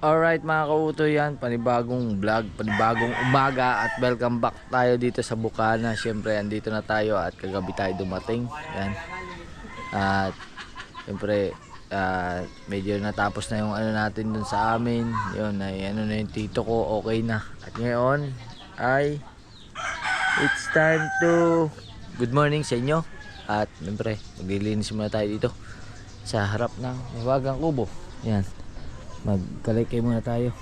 Alright mga kautoy, yan panibagong vlog, panibagong umaga at welcome back tayo dito sa Bukana. Siyempre andito na tayo at kagabi tayo dumating. Yan. At siyempre medyo natapos na yung ano natin dun sa amin. Yun ay ano na yung tito ko, okay na. At ngayon ay it's time to good morning sa inyo. At siyempre maglilinis muna tayo dito sa harap ng Hiwagang Kubo. Yan. Magkalay muna tayo.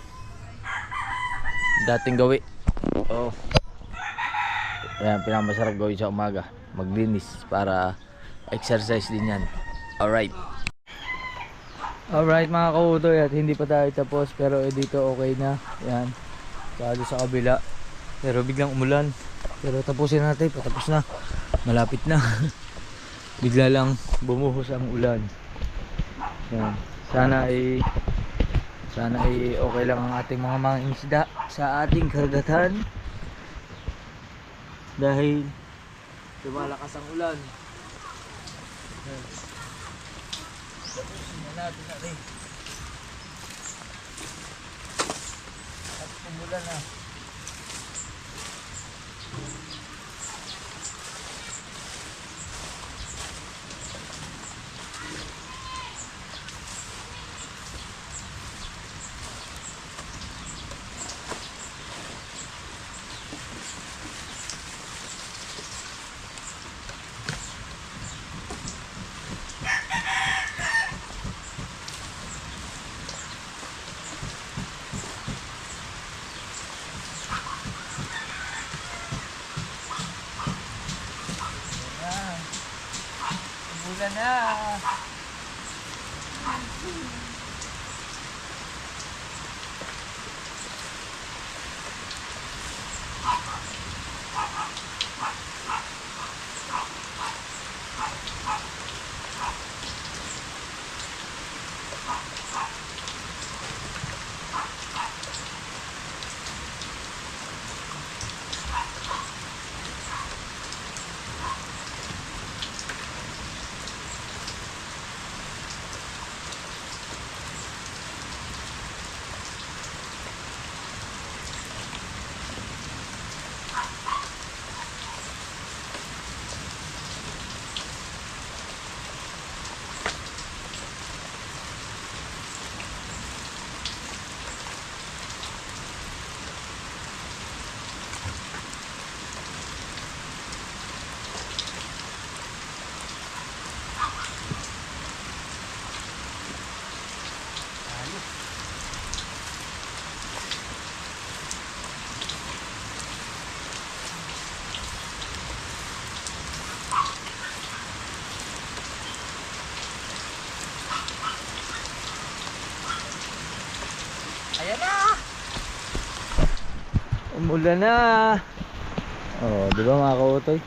Dating gawi. Oh. Ayan, pinakamasarap gawin sa umaga. Maglinis para exercise din yan. Alright. Alright mga kautoy, at hindi pa tayo tapos pero dito okay na. Ayan. Sado sa kabila. Pero biglang umulan. Pero tapusin natin. Patapos na. Malapit na. Bigla lang bumuhos ang ulan. Ayan. Sana ay okay lang ang ating mga isda sa ating karagatan dahil lumalakas ang ulan. Tapusin na natin at umulan na. Umulan na. Ayan na. Umulan na. Oh, di ba mga kautoy?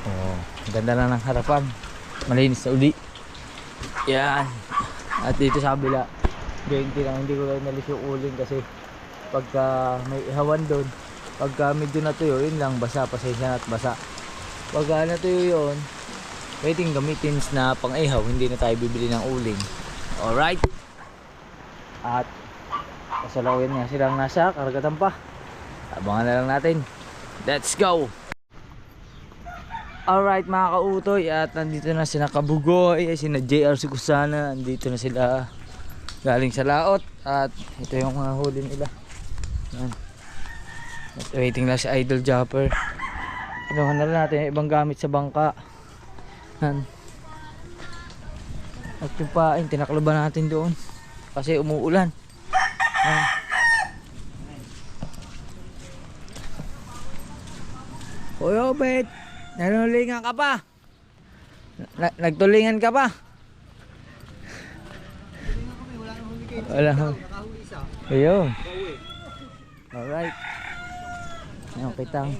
Oh, ganda na ng harapan. Malinis na uli. Yan. At dito sa kabila, 20 lang. Hindi ko lang nalis yung uling kasi pagka may ihawan doon, pagka medyo natuyo, yun lang basa. Pasensya na at basa. Pagka natuyo yun, pwedeng gamitin na pang ihaw. Hindi na tayo bibili ng uling. Alright. At kasalawin nga silang nasa karagatan pa. Abangan na lang natin. Let's go. Alright mga kautoy, at nandito na sina Kabugoy, sina JR Sikusana. Nandito na sila galing sa laot. At ito yung mga huli nila. At waiting lang si Idol Japper. Pinuhan na lang natin yung ibang gamit sa bangka. At yung pain, tinakloban natin doon kasi umuulan. Hoy Obet, nanulingan ka pa? Nagtulingan ka pa? Wala nang ayun. Alright. Ayun kitang.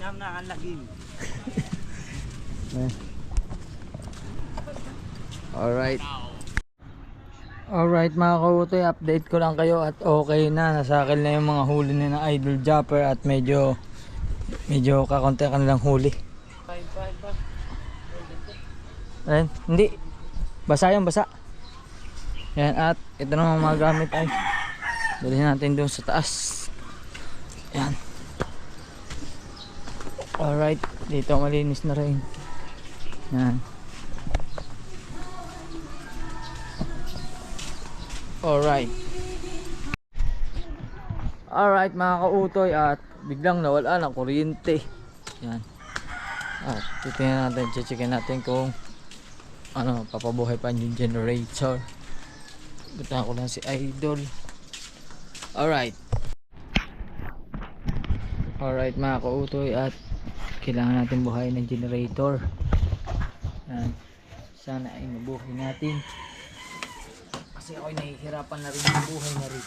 Alright. Alright mga kautoy, update ko lang kayo at okay na. Nasa akin na yung mga huli ni na Idol Japper at medyo kakonti ka nilang huli. Ayun, hindi. Basa yung basa. Yan, at ito naman mga gamit ay dalhin natin doon sa taas. Yan. Alright, dito malinis na rin. Yan. Alright. Alright mga kautoy, at biglang nawala ng kuryente. Yan. At titingnan natin, checkin natin kung ano, papabuhay pa yung generator. Buta ko lang si Idol. Alright. Alright mga kautoy, at kailangan natin buhayin ng generator. Yan. Sana ay mabuhay natin. Kasi ako'y nahihirapan na rin yung buhay na rin.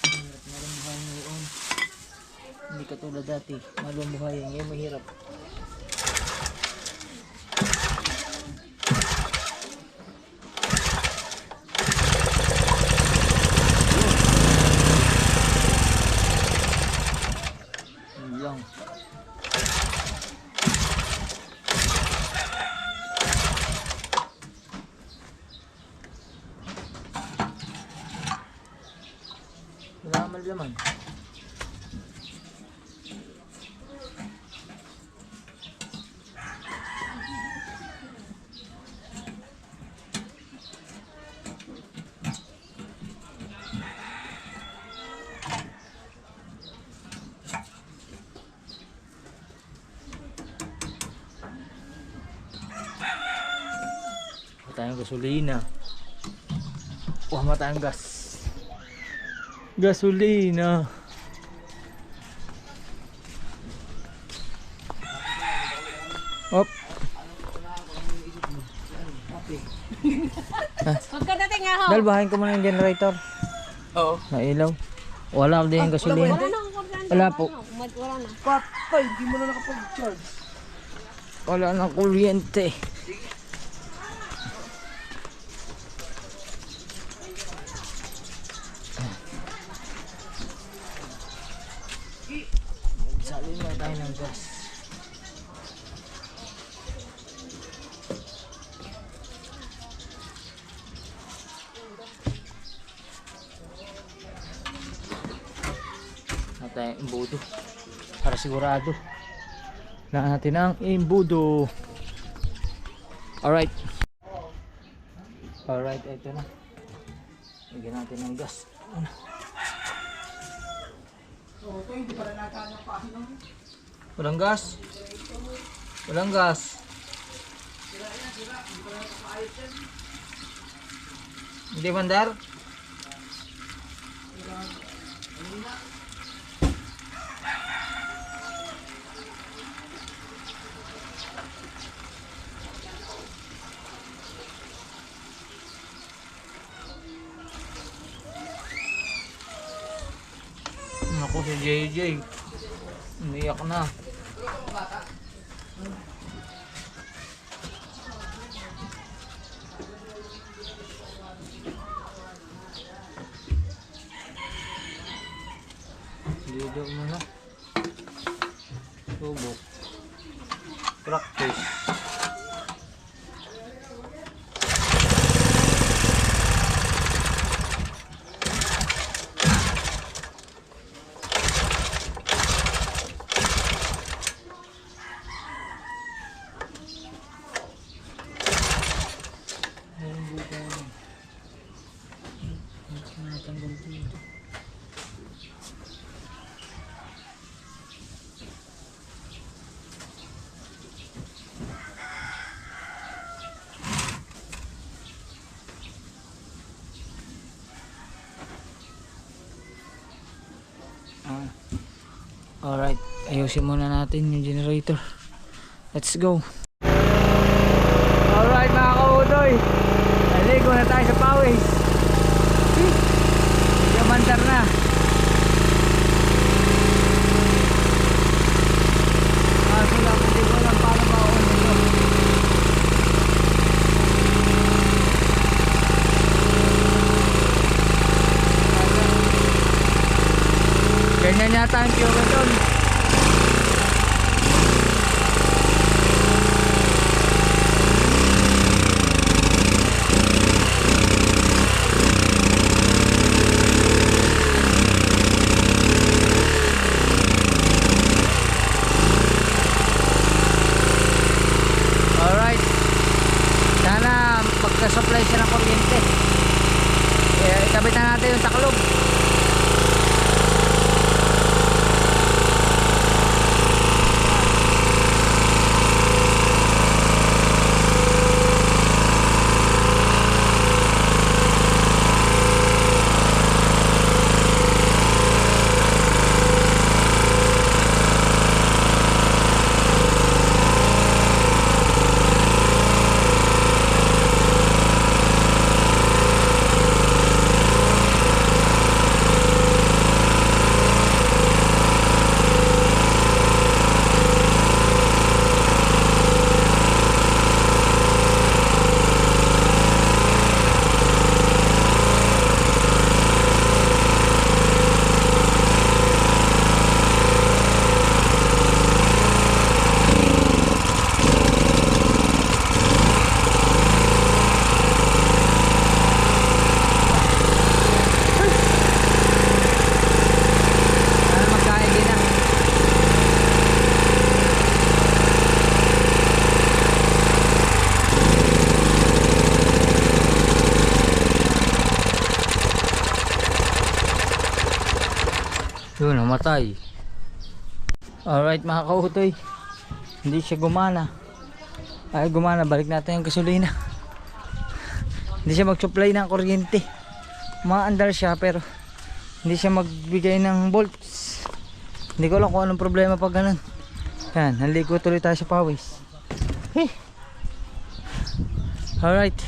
Hirap na rin buhay ngayon. Hindi katulad dati. Maluwang buhay. Ngayon mahirap. Yun lang. Wala naman laman. Tayong gasolina. Wala tayong gas. Gasolina. Op. Pagkadating nga ho. Dal, bahayin ko muna yung generator. Oo. Na ilaw. Wala din yung gasolina. Wala na akong kuryente. Wala po. Wala na. Patay, di mo na nakapag-charge. Wala nang kuryente. Salin na tayo ng gas. At tayo imbudo. Para sigurado. Kailangan natin ang imbudo. Alright. Alright, ito na. Lagyan natin ng gas. Walang gas. Walang gas. Hindi mandar. Ako si JJ. Umiyak na. Dito mo na. Subok. Practice. Alright, ayusin muna natin yung generator. Let's go. Alright mga kautoy, naligo na tayo sa pawis. Yamandar na. Kaso lang, hindi ko alam paano maon ito. Ganyan yata ang kiyora doon. mag-supply siya ng kuryente. Kaya ikabit na natin yung taklob. Yun, namatay. Alright mga kautoy, hindi siya gumana. Ay gumana, balik natin yung gasolina. Hindi siya mag-supply ng kuryente. Maandar siya pero hindi siya magbigay ng volts. Hindi ko alam kung anong problema pag ganun. Yan, naligo tuloy tayo sa pawis. Alright.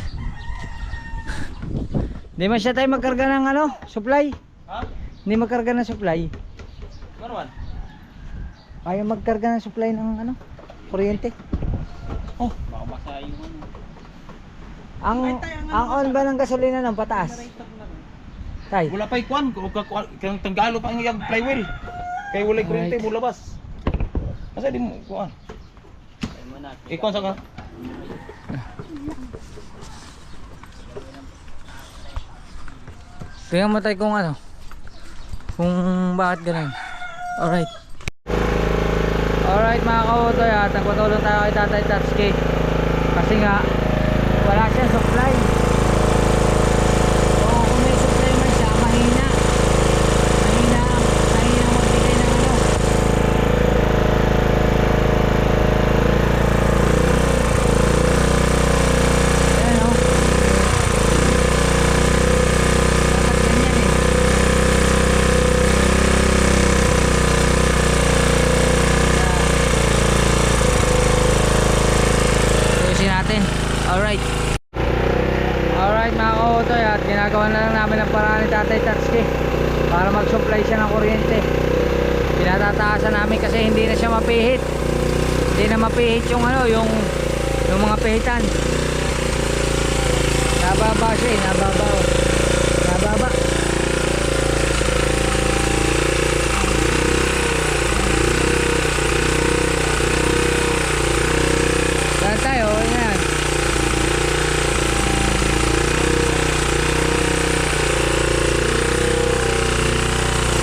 Hindi man siya tayo magkarga ng ano, supply. Ha? Hindi magkarga ng supply. Marwan? Ayaw magkarga ng supply ng ano, kuryente. Oh, baka basa yung ano. Ang on ba ng gasolina ng pataas? Tay. Wala pa ikuan, kung tanggalo pa yung flywheel. Kaya wala kuryente mo labas. Kasi di mo kuan. Ikuan sa ka. Tingnan mo tayo kung ano, kung bakit ganun. Alright. Alright mga kautoy, at nagpatulong tayo kay Tatay Tatsuki. Kasi nga wala siyang supply. So kung may supply man siya, mahina magbigay ng ano. Ayan o. Dapat ganyan eh. Tuusin natin. Alright. Alright mga kautoy, at ginagawa na lang namin ang paraan ni Tatay Tatsuki para mag-supply siya ng kuryente. Pinatataasan namin kasi hindi na siya mapihit. Hindi na mapihit yung ano, yung mga pihitan. Nababa siya eh, nababa oh. Nababa. Saan tayo? Yan.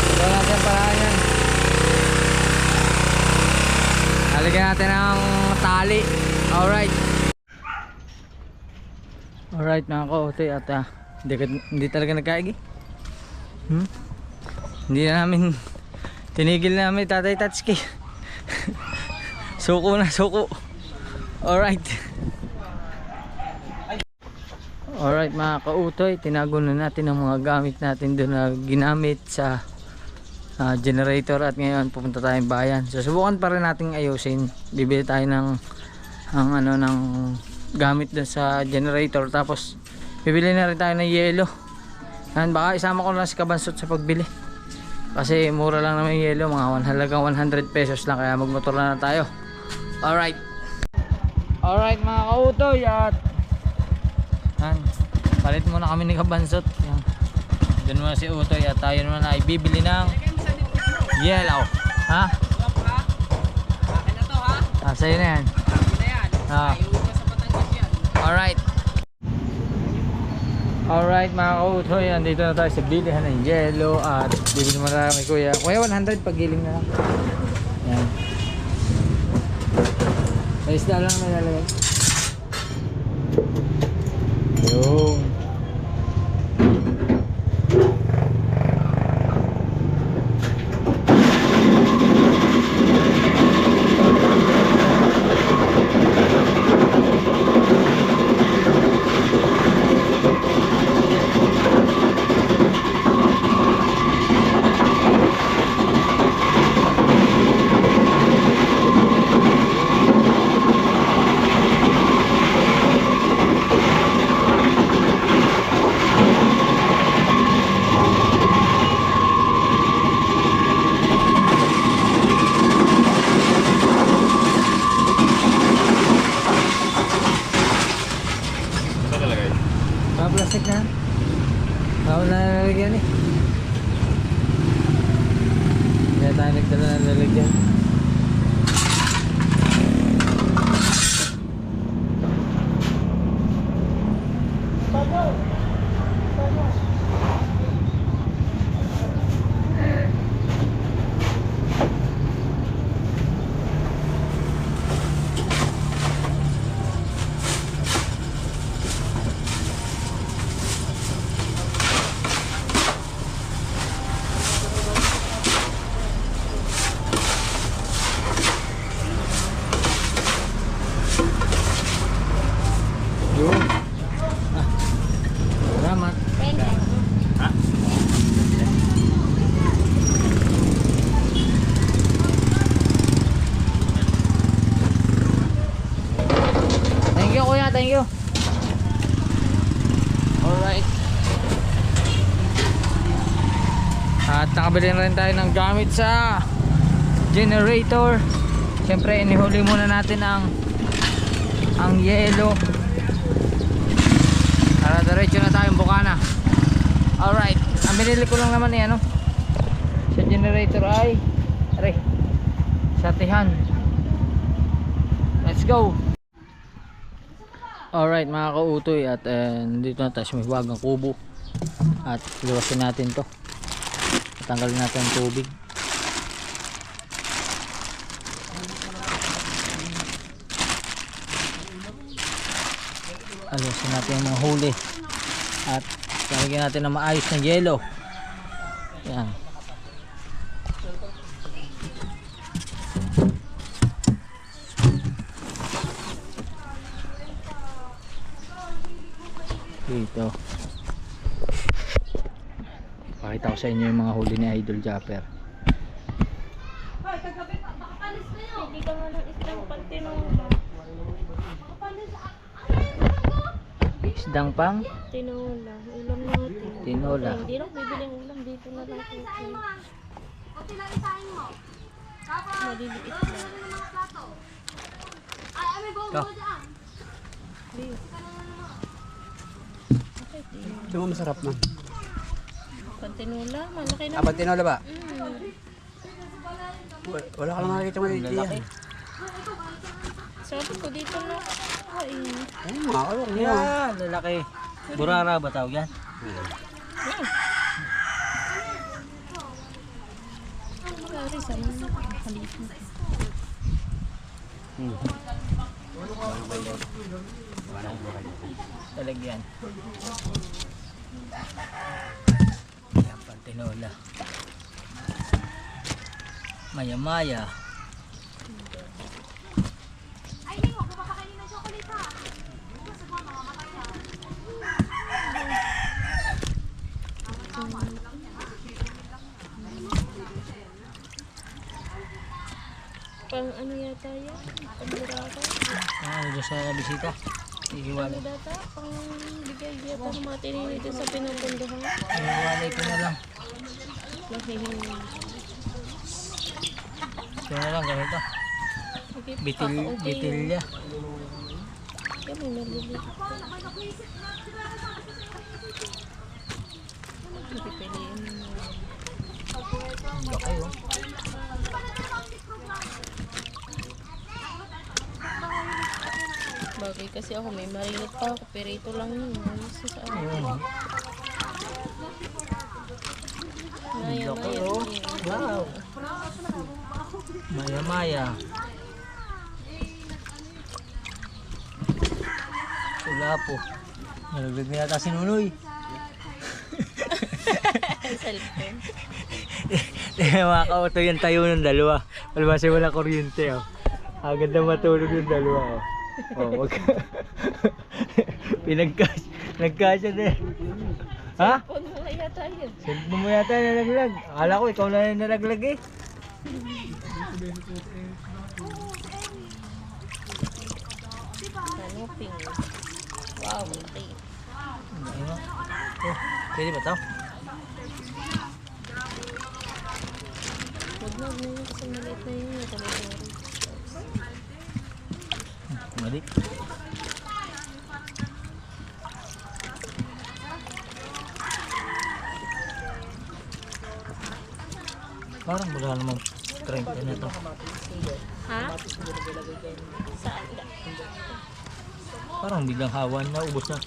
Ito natin paraan yan. Halagyan natin ang tali. Alright. Alright mga kautoy, at hindi talaga nagkaigi. Hindi na namin tinigil namin Tatay Tatsuki. Suko na suko. Alright. Alright mga kautoy, tinago na natin ang mga gamit natin doon na ginamit sa generator, at ngayon pupunta tayong bayan. So subukan pa rin natin ayusin. Bibili tayo ng gamit doon sa generator, tapos bibili na rin tayo ng yelo. And baka isama ko lang si Kabansot sa pagbili kasi mura lang naman yung yelo, mga halagang 100 pesos lang, kaya magmotor na tayo. Alright. Alright mga kautoy, at palit muna kami ni Kabansot. Doon muna si Utoy, at tayo naman ay bibili ng yellow. Ha? Akin na to ha? Sa'yo na yan. Alright. Alright mga kautoy, andito na tayo sa bilihan ng yellow, at bibili mo na kami kuya. Kuya 100 paggiling na lang. Yan. May isda lang na lalagay. Plastic na. Bawal na lalagyan eh. Kaya tayo nagdala na lalagyan. Yun. Salamat. Ha? Thank you kuya, thank you. Alright. At nakabili na rin tayo ng gamit sa generator. Siyempre inihuli muna natin ang yelo. Para diretso na tayong Bukana. Alright. Ang binili ko lang naman ano sa generator ay satihan. Let's go. Alright mga kautoy, at nandito na tayo sa may bagang kubo. At luwasin natin to. Tanggalin natin ang tubig. Alusin natin yung mga huli. At lalagyan natin ng maayos na yelo. Yan. Dito pakita ko sa inyo yung mga huli ni Idol Japper. Hindi ka nga ng isang pantinola. Isdang pang Tinola. Ulam natin. tinola. Hindi lang bibili ng ulam dito na lang. Maliliit lang. Ito. Ito mo masarap man. Pantinola. Malaki na. Apat tinola ba? Mm. Wala ka lang nakikita mo dito yan. Sabi ko dito na. Ay. Ay, makakalok niya. Yan, lalaki. Burara ba tawag yan? Sorry, sana nakakalimutan. Talagyan. Yan, pantinola. Maya-maya. Pang ano yata yan? Pamburaka? Dito sa bisita. Ihiwalay. Ano data? Pang bigay yata ng mga tininito sa pinupunduhan. Ihiwalay ko na lang. Nahihingi. Ito na lang ganito. Okay, Bitilya. Yan may naliliit. Pipiliin mo. Laki oh. Bagay kasi ako may marinate pa ako pero ito lang yun. Ayos sa akin. Ayun. Maya, Laki maya. oh. Wow. Maya-maya. Wala po. Nalaglag na yata si Nunoy. Cellphone. Mga kauto yung tayo ng dalawa. Palibasa wala kuryente oh. Agad na matulog yung dalawa oh. Oh, wag. Nagkasya din. Ha? Huwag mo kaya tayo. Cellphone mo yata nalaglag. Akala ko ikaw na yung nalaglag eh. Ano, pink. Wow, laki. Ayun. Oh, pwede ba ito? Huwag na, huwag na kasi maliit na yun. Nakalagay. Mali. Parang wala namang 30 na to. Ha? Saan? Parang biglang hawan na, ubos na.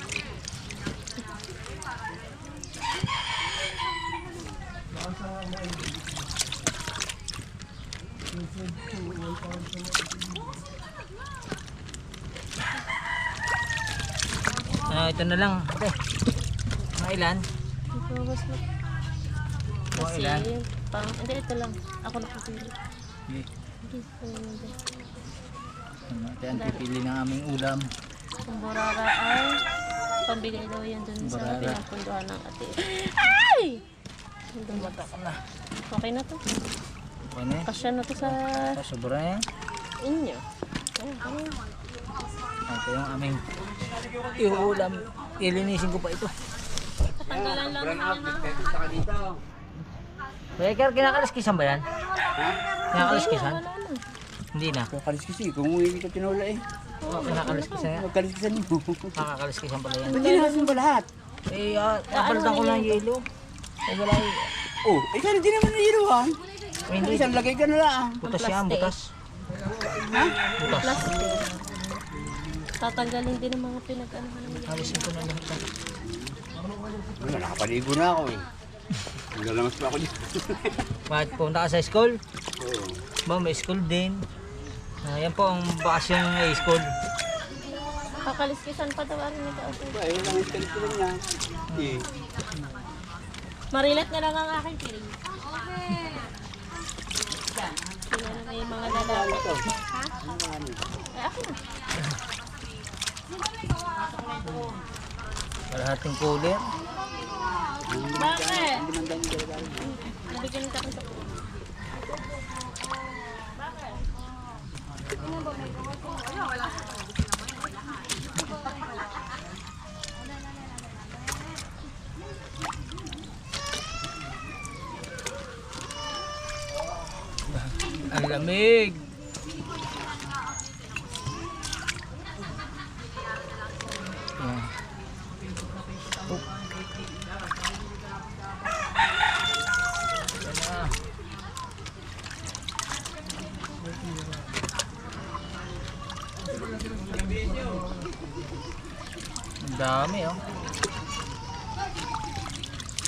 Ito na lang. Okay. Mga ilan? Ibawas na. Mga Kasi, ilan? hindi, ito lang. Ako nakapili. Okay. Hindi ko hindi. Ito ang pipili ng aming ulam. Ang burara ay pambigay daw yan dun sa Burara. pinagpunduhan ng ate. Ay! Hindi ba ito? Okay na to. Okay na eh. Kasya na to sa Sobra na yan. inyo. Ito yung aming iulam. Ilinisin ko pa ito. Tatanggalan lang naman na. Beker, kinakaliskisan ba yan? Kinakaliskisan? Wala na. Hindi na. Kakaliskisi, kung hindi ka tinula eh. Kinakaliskisan yan. Magkaliskisan mo. Nakakaliskisan pala yan. Hindi nasin ba lahat? Eh, napalitan ko lang yelo. Eh, wala yung... Oh, ikaw hindi naman nairuhan. Hindi. Isang lagay ka na lang. Butas yan, butas. Ha? Butas. Plastic. Tatanggalin din ang mga pinag-anuhan ng Alisin ko na lahat yan. Wala, nakapaligo na ako eh. Nagalamas pa ako dito. Bakit pumunta ka sa school? Oo. Ba, may school din. Yan po ang bakasyon ng school. kakaliskisan pa daw ang nito. Ba, eh, lang yung kalikulan niya. Eh. Marilat na lang ang aking piling. Sila na may mga lalaki. Ha? Eh, ako na. Kalahating cooler. Bakit? Nabigyan ka sa Ang lamig. Yan. Oh. Yan na. Ang dami oh.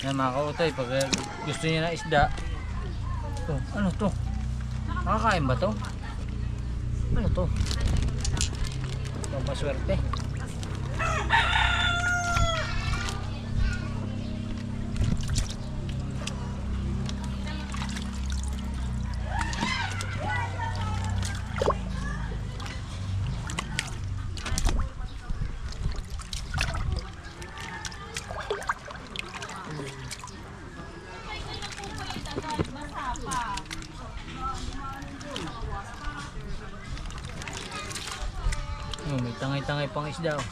Yan mga kautoy, pag gusto niyo na isda. Oh, ano to? Makakain ba to? Ano to? Papaswerte. Oh, may tangay-tangay pang isda oh.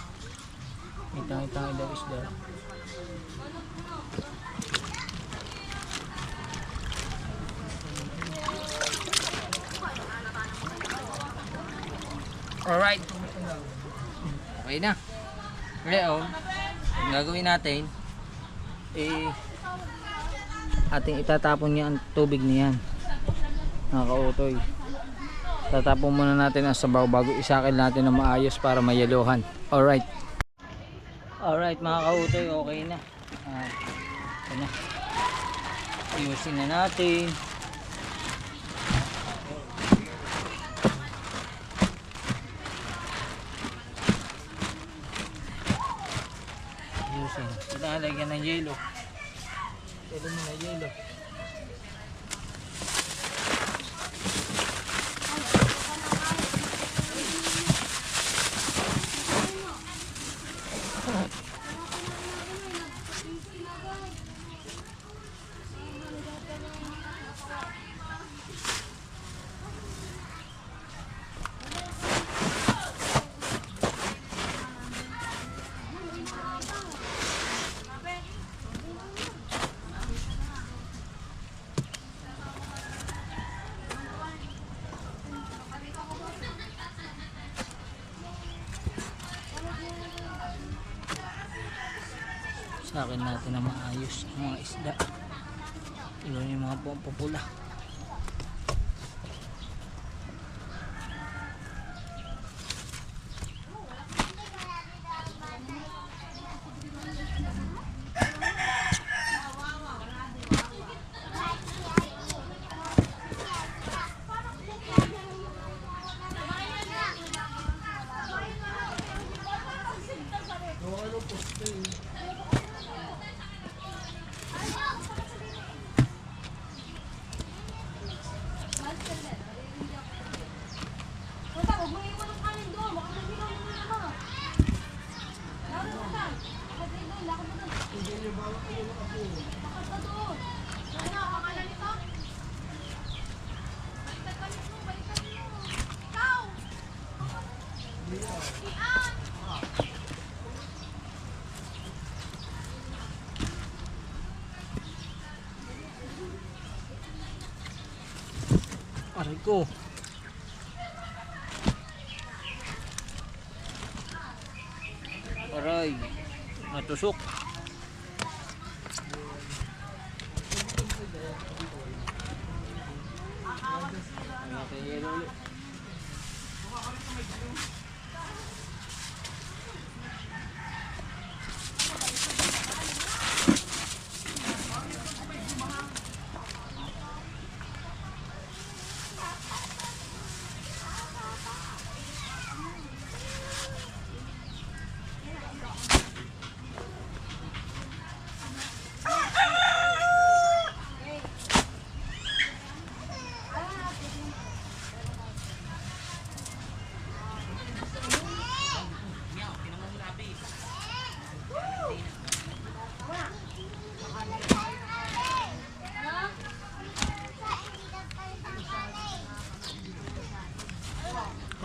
May tangay-tangay daw isda. Alright. Okay na. Ngayon, ang gagawin natin ating itatapon niya ang tubig niyan. Nakakautoy. Tatapon muna natin ang sabaw bago isakil natin na maayos para mayelohan. Alright. Alright mga kautoy, okay na. Okay na. Ayusin na natin. Ayusin. Kailangan lagyan ng yelo. Pwede mo na yelo. Sa akin natin na maayos ang mga isda. Ilan yung mga pula. Aray ko. Aray. Natusok.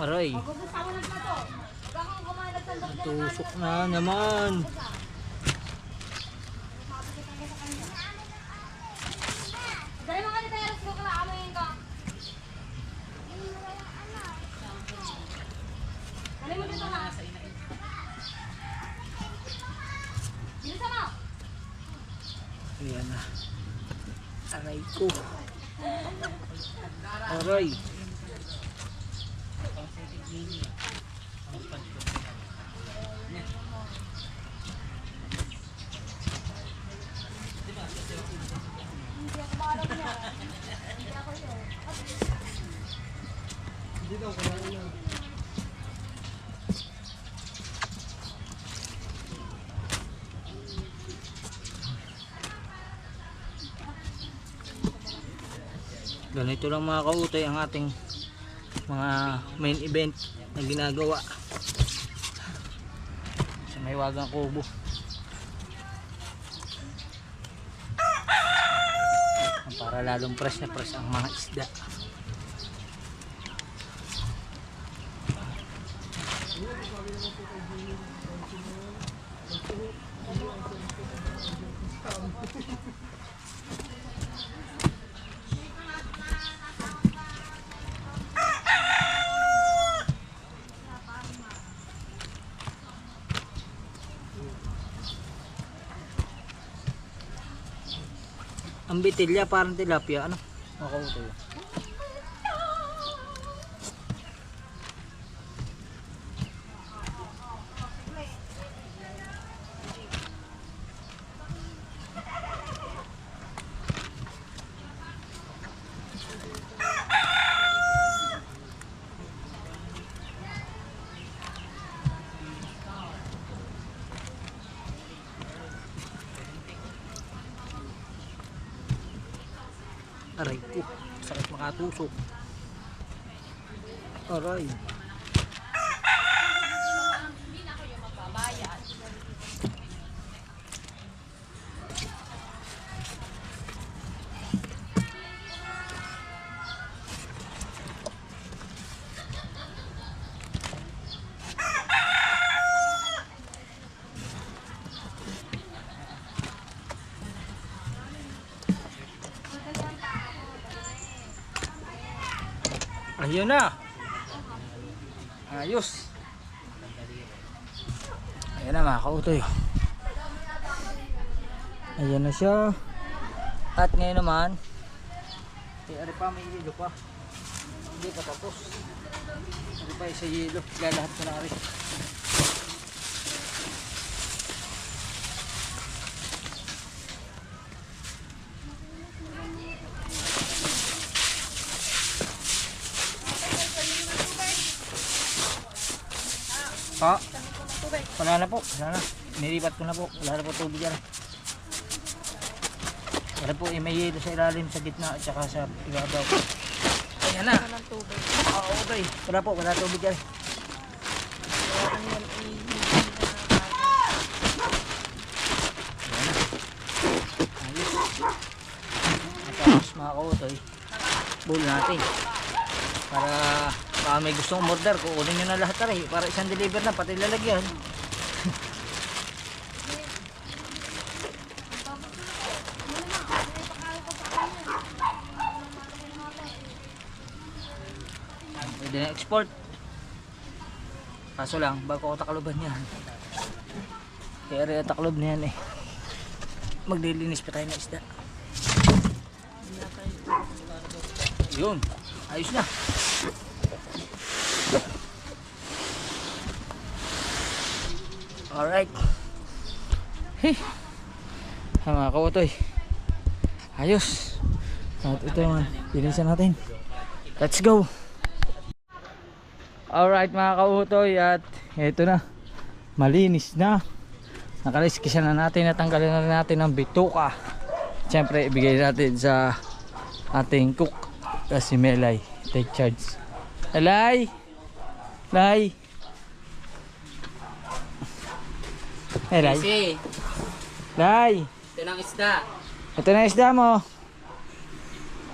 Aray. Tusok na naman. Dali mga nito yung ko kala amoy ka. Dali mo dito ha. Bilisan mo. Ayan na. Aray ko. Aray. Ganito lang mga kautoy ang ating mga main event na ginagawa sa may Wagang Kubo. Para lalong fresh na fresh ang mga isda. Ang bitilya parang tilapia, ano? Makautoy. Aray ko, sakit makatusok. Aray. Ayun na. Ayos. Ayan na mga kautoy. Ayan na siya. At ngayon naman, ari pa may yelo pa. Hindi pa tapos. Ari pa isa yelo. Lalahat ko na ari. Pa, wala na po, wala na. Nilipat ko na po, wala na po tubig yan. Wala po, may yelo sa ilalim, sa gitna at saka sa ibabaw. Ayan na. Oo, okay. Wala po, wala tubig yan. Ayan na. kautoy. Bowl natin. Para may gustong umorder, kukunin nyo na lahat tayo. Para isang deliver na, pati lalagyan. Pwede na export. Kaso lang, bago ako takaloban yan. Kaya rin taklob na yan eh. Maglilinis pa tayo ng isda. Yun, ayos na. Alright. Hey, mga kautoy, ayos. At ito naman, linisan natin. Let's go. Alright mga kautoy, at ito na, malinis na. Nakaliskisan na natin, natanggalin na rin natin ang bituka. Siyempre ibigay natin sa ating cook, kasi Melay, take charge. Melay, Melay, Melay, Kasi, Melay, ito ng isda. ito na isda mo.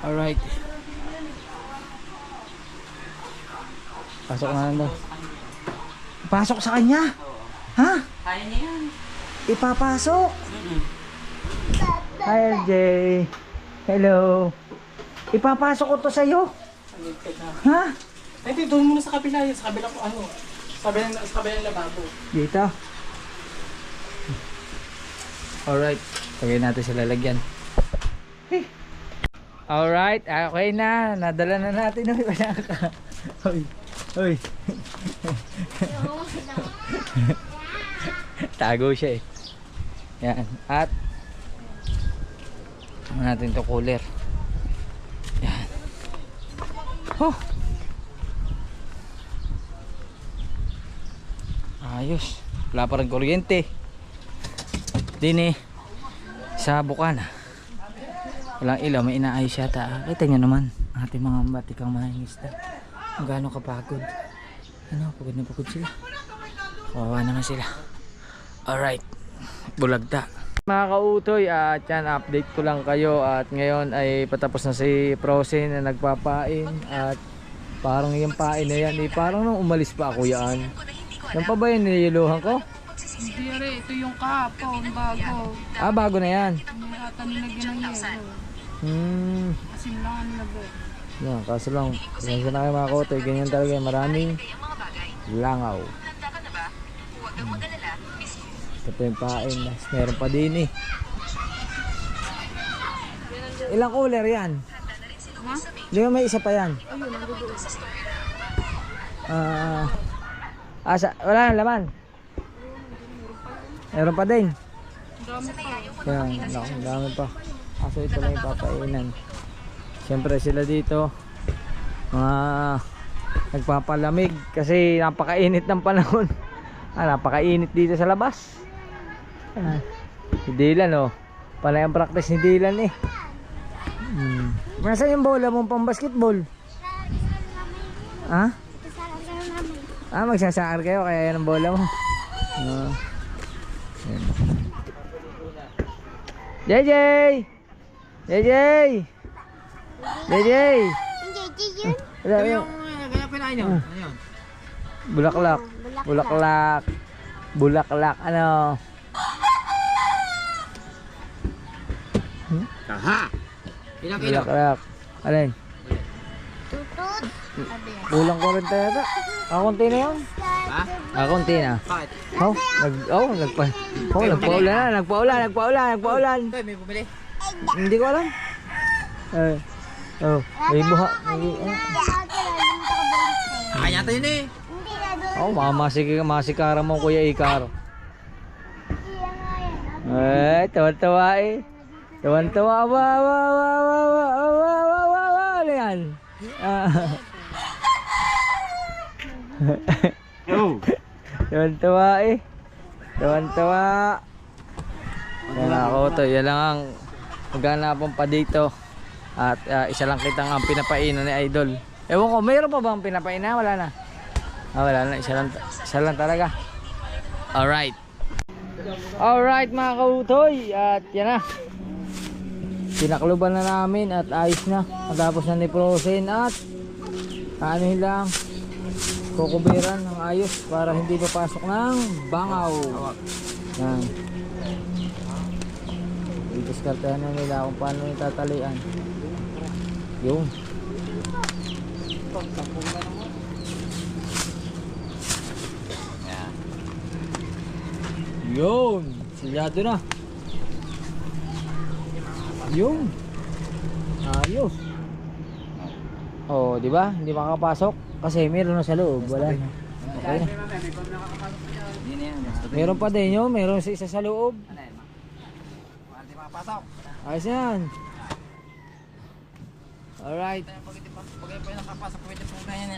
Alright, pasok na lang. Pasok sa kanya. Ha? Kaya niya yan. Ipapasok. Hi LJ. Hello. Ipapasok ko to sa'yo. Ha? Ay, doon muna sa kabila yun. Sa kabila ko ano. Sa kabilang lababo. Dito. Alright. Tagay natin sa lalagyan. Hey. Alright. Okay na. Nadala na natin. Hoy. Hoy. Tago siya eh. Yan. At natin to cooler. Yan. Oh. Ayos. Wala pa rin kuryente. Din eh. Sa Bukana. Walang ilaw. May inaayos yata. Kita nyo naman. Ating mga batikang mangingisda. Kung gaano kapagod. Ano, pagod na pagod sila. Kawawa naman sila. Alright, bulagta. Mga kautoy, at yan, update ko lang kayo. At ngayon ay patapos na si Frozen na nagpapain. At parang yung pain na yan, parang nung umalis pa ako yan. Yan pa ba yung nililuhan ko? Hindi rin, ito yung kahapon, bago. Ah, bago na yan. May ata nilagyan ng yelo. Asin lang ang nilagay. Yan, kaso lang, pasensya na kayo mga kautoy, ganyan talaga yan, maraming langaw. Ito yung pain, meron pa din eh. Ilang cooler yan? Ha? Di ba may isa pa yan? Ayun, nandoon. Wala nang laman. Meron pa din. Dami pa. Kaya, naku, ang dami pa. Kaso ito lang yung papainan. Siyempre sila dito, mga nagpapalamig kasi napakainit ng panahon. Napakainit dito sa labas. Si Dylan oh, panay ang practice ni Dylan eh. Nasaan yung bola mong pang basketball? Ha? Magsasakar kayo kaya yan ang bola mo. JJ! JJ! JJ! Ano yung Kaya nyo? Ano yun? bulaklak. Bulaklak. Bulaklak ano? Aha! Ilang kilo? Bulaklak. Alin? Tutut. Kulang ko rin talaga. Konti na yun. Ha? Konti na. Bakit? Nagpaulan. Ito, may bumili. Hindi ko alam. May buha. Kaya tayo yun eh. Masikara mo Kuya Ikar. Tawa-tawa eh. Tawa-tawa. Ano yan? Yo! Tawa-tawa eh. Tawa-tawa. Yan ako to. Yan lang ang maganapang pa dito. At isa lang kitang ang pinapainan ni Idol. Ewan ko, mayroon pa bang pinapainan? Wala na. Wala na. Isa lang talaga. Alright. Alright mga kautoy. At yan na. pinakluban na namin at ayos na. Matapos na ni Frozen at ano lang, kukubiran ng ayos para hindi papasok ng bangaw. Yan. Idiskartehan na nila kung paano yung tatalian. Yung yun, silyado na. Yung ayos. Oh, di ba? Hindi makakapasok kasi meron na sa loob, wala na. Okay na. Meron pa din yun, meron sa isa sa loob. Hindi makapasok. Ayos yan. Alright. Pag yung nakapasok, pwede po na yan.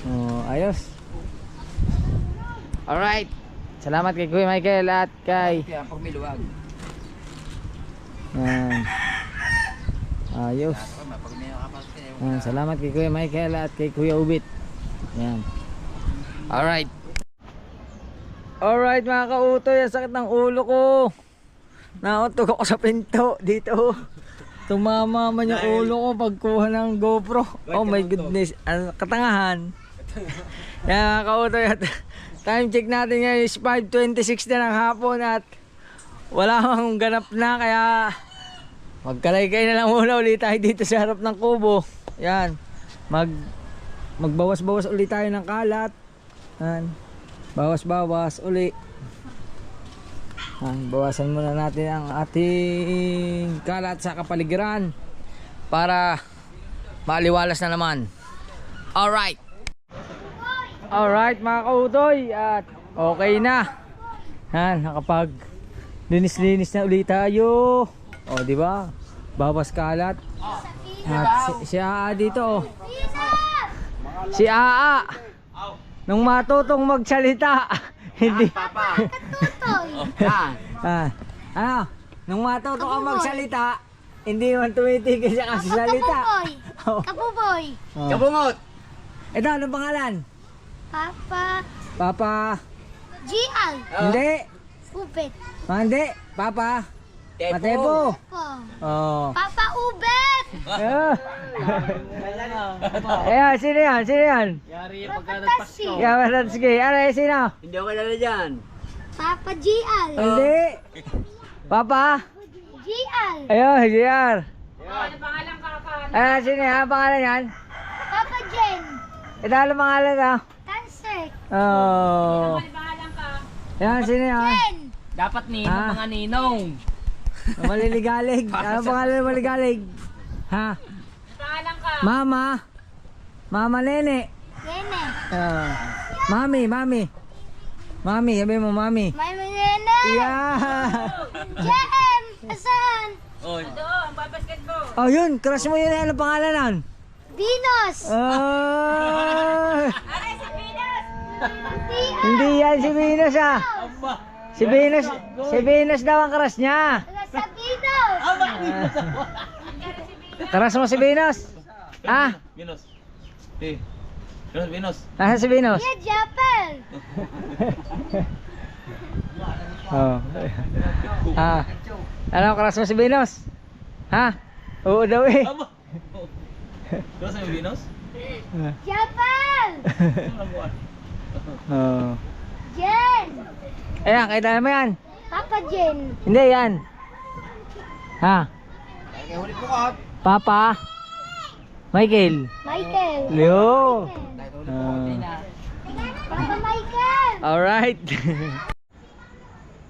Oh, ayos. Alright. Salamat kay Kuya Michael at kay Kaya pag may luwag. yan. Ayos. Pag may nakapasok kayo. Yan. Salamat kay Kuya Michael at kay Kuya Ubit. Yan. Alright. Alright mga kautoy, ang sakit ng ulo ko. Nauntog ako sa pinto dito. Tumama man yung ulo ko pagkuha ng GoPro. Oh my goodness, katangahan. Yan mga kautoy, at time check natin ngayon is 5:26 na ng hapon at wala akong ganap na, kaya magkalaykay na lang muna ulit tayo dito sa harap ng kubo. Yan, magbawas-bawas ulit tayo ng kalat. Yan, bawas-bawas uli. Bawasan muna natin ang ating kalat sa kapaligiran para maaliwalas na naman. Alright. Alright mga kautoy, at okay na. Nakapag linis-linis na ulit tayo. O di ba? Bawas kalat. At si Aa dito oh. Si Aa nung matutong magsalita hindi ano, nung matuto ka magsalita hindi man tumitigil siya kasi salita. Kapuboy. Kabungot! Ito, anong pangalan? Papa. Gian. Hindi. Ubet. Hindi. Papa. Matepo. Oh. Papa Ubet. Ayan, sino yan? Sino yan? Papatasi. Sige, ano yung sino? Hindi ako kilala dyan. Papa Gian. Hindi. Papa. Gian. Ayun, JR. Ayan, sino yan? Ang pangalan yan? Papa Jen. Ito, anong pangalan ka? Tansek. Oh. Ayan, sino yan? Jen. Dapat ni Ah. mga ninong. Maliligalig. Ano pangalan ng maligalig? Ha? Mama. Mama Nene. Nene. Mami, mami. Mami, sabi mo mami. May nene. Yeah. Jen. Asan? Oh, yun. Crush mo yun. Ano pangalan nun? Venus. Oh. Hindi yan si Venus ah. Si Venus daw ang crush niya. Sa Venus. Crush mo si Venus? Ah? Venus. Venus. Nasa si Venus? Yeah, Japel. Oh. Ah. Ano, crush mo si Venus? Ha? Oo daw eh. Diba sa Venus? Japel. Oh. Jen. Ayan, kita mo yan. Papa Jen. Hindi yan. Ha? Papa. Michael. Michael. Leo. Papa Michael. Alright.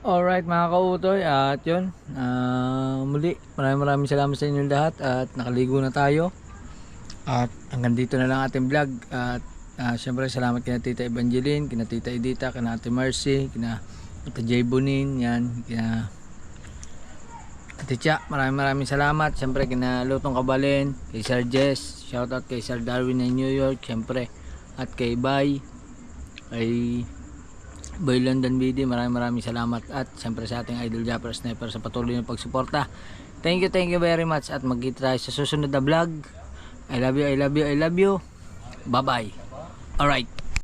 Alright mga kautoy, at yun, muli maraming salamat sa inyo lahat at nakaligo na tayo. At hanggang dito na lang ating vlog. At syempre salamat kina Tita Evangeline, kina Tita Edita, kina Ate Mercy, kina Ate Jay Bonin, yan, kina Ate Tia, maraming salamat. Syempre kina Lutong Kabalen, kay Sir Jess, shoutout kay Sir Darwin ng New York, syempre, at kay Bay, kay Boy London BD, maraming salamat. At syempre sa ating idol Japper Sniper sa patuloy na pagsuporta. Thank you very much, at magkita tayo sa susunod na vlog. I love you. Bye bye. Alright.